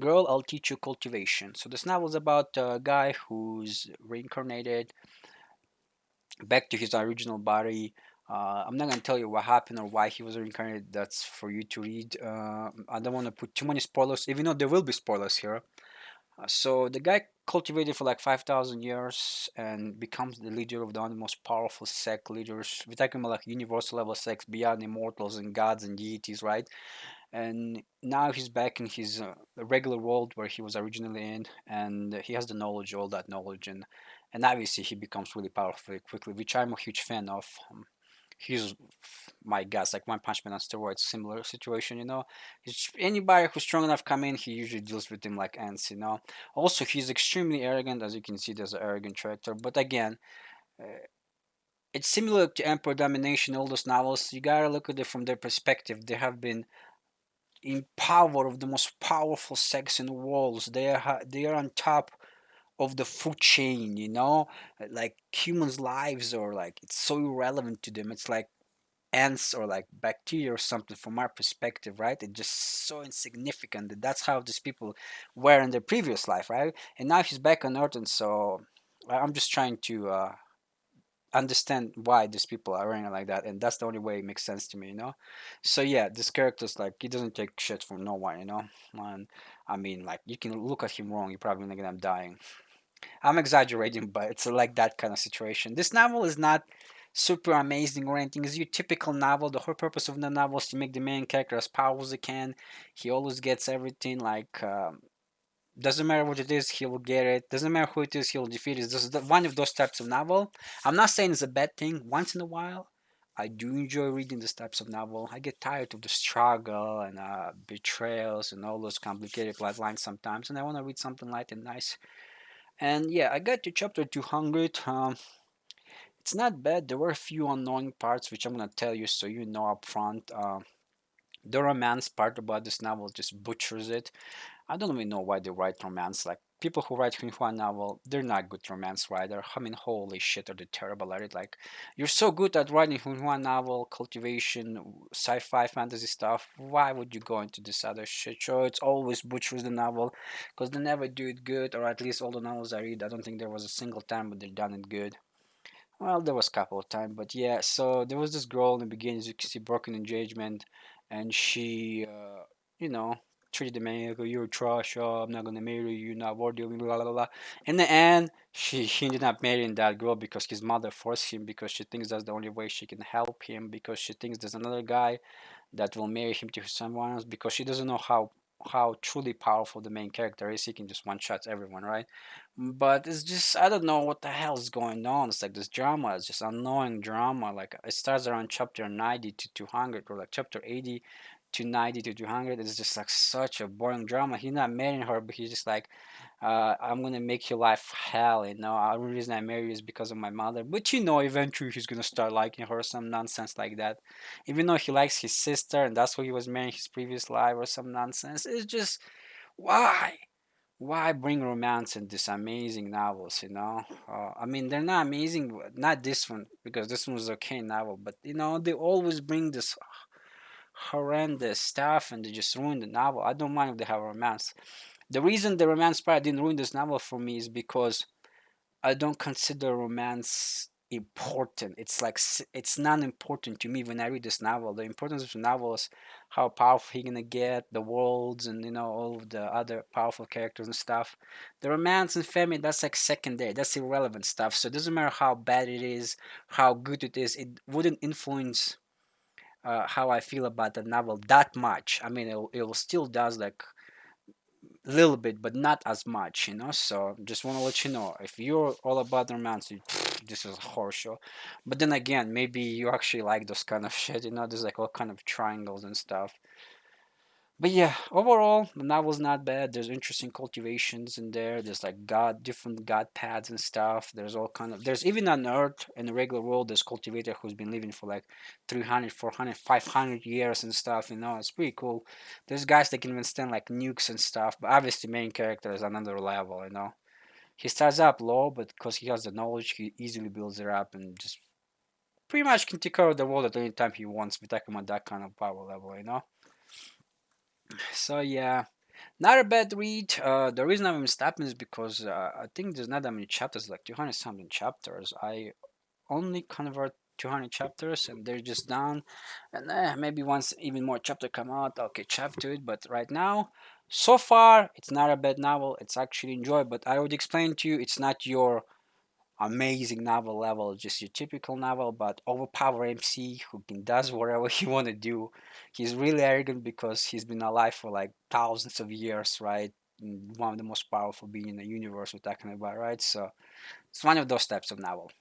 Girl, I'll teach you cultivation. So this novel is about a guy who's reincarnated back to his original body. I'm not gonna tell you what happened or why he was reincarnated. That's for you to read. I don't want to put too many spoilers, even though there will be spoilers here. So the guy cultivated for like 5,000 years and becomes the leader of the one of the most powerful sect leaders. We're talking about like universal level sects beyond immortals and gods and deities, right? And now he's back in his regular world where he was originally in, and he has the knowledge, all that knowledge, and obviously he becomes really powerful very quickly, which I'm a huge fan of. He's my guess, like One Punch Man on steroids, similar situation, you know. Anybody who's strong enough come in, he usually deals with them like ants, you know. Also, he's extremely arrogant, as you can see. There's an arrogant character, but again, uh, it's similar to Emperor Domination. All those novels, you gotta look at it from their perspective. They have been in power of the most powerful sex in the world. They are on top of the food chain, you know. Like humans' lives are like it's so irrelevant to them. It's like ants or like bacteria or something from our perspective, right? It's just so insignificant. That's how these people were in their previous life, right? And now he's back on Earth, and so I'm just trying to understand why these people are running like that, and that's the only way it makes sense to me, you know. So yeah, this character's like he doesn't take shit from no one, you know. And I mean, like you can look at him wrong, you're probably gonna end up dying. I'm exaggerating, but it's like that kind of situation. This novel is not super amazing or anything. It's your typical novel. The whole purpose of the novel is to make the main character as powerful as he can. He always gets everything. Like doesn't matter what it is, he will get it. Doesn't matter who it is, he'll defeat it. This is one of those types of novel. I'm not saying it's a bad thing. Once in a while, I do enjoy reading these types of novel. I get tired of the struggle and betrayals and all those complicated plot lines sometimes, and I want to read something light and nice. And yeah, I got to chapter 200. It's not bad. There were a few annoying parts, which I'm gonna tell you so you know up front. The romance part about this novel just butchers it. I don't even know why they write romance. Like people who write Hunhua novel, they're not good romance writer. I mean, holy shit, are they terrible at it? Like, you're so good at writing Hunhua novel, cultivation, sci-fi, fantasy stuff. Why would you go into this other shit show? It's always butchers the novel, because they never do it good. Or at least all the novels I read, I don't think there was a single time but they done it good. Well, there was a couple of times, but yeah. So there was this girl in the beginning, as you can see, broken engagement, and she, you know, treated the man like, "Oh, you're trash. Oh, I'm not gonna marry you. You're not worthy of me." Blah blah blah. In the end, she ended up marrying that girl because his mother forced him because she thinks that's the only way she can help him because she thinks there's another guy that will marry him to someone else because she doesn't know how truly powerful the main character is. He can just one shot everyone, right? But it's just I don't know what the hell is going on. It's like this drama is just annoying drama. Like it starts around chapter 90 to 200 or like chapter 80 to 90 to 200. It's just like such a boring drama. He's not marrying her, but he's just like I'm gonna make your life hell. You know, the only reason I marry you is because of my mother. But you know, eventually he's gonna start liking her, some nonsense like that. Even though he likes his sister, and that's who he was marrying his previous life, or some nonsense. It's just why? Why bring romance in these amazing novels? You know, I mean, they're not amazing. Not this one because this one was okay novel, but you know, they always bring this horrendous stuff and they just ruin the novel. I don't mind if they have romance. The reason the romance part didn't ruin this novel for me is because I don't consider romance important. It's like it's non-important to me when I read this novel. The importance of the novel is how powerful he gonna get, the worlds, and you know all of the other powerful characters and stuff. The romance and family that's like secondary. That's irrelevant stuff. So it doesn't matter how bad it is, how good it is. It wouldn't influence how I feel about the novel that much. I mean, it still does like little bit, but not as much, you know. So just want to let you know if you're all about romance, this is a horror show. But then again, maybe you actually like those kind of shit, you know. There's like all kind of triangles and stuff. But yeah, overall, the novel's not bad. There's interesting cultivations in there. There's like different god paths and stuff. There's all kind of. There's even on Earth in the regular world. There's cultivator who's been living for like 300, 400, 500 years and stuff. You know, it's pretty cool. There's guys that can even stand like nukes and stuff. But obviously, main character is another level. You know, he starts up low, but because he has the knowledge, he easily builds it up and just pretty much can take over the world at any time he wants. We're talking about that kind of power level. You know. So yeah. Not a bad read. The reason I'm stopping is because I think there's not that many chapters, like 200 something chapters. I only convert 200 chapters and they're just done. And maybe once even more chapter come out, I'll catch up to it. But right now, so far, it's not a bad novel. It's actually enjoyable. But I would explain to you, it's not your amazing novel level, just your typical novel, but overpower MC who can does whatever he want to do. He's really arrogant because he's been alive for like thousands of years, right? One of the most powerful being in the universe we're talking about, right? So it's one of those types of novel.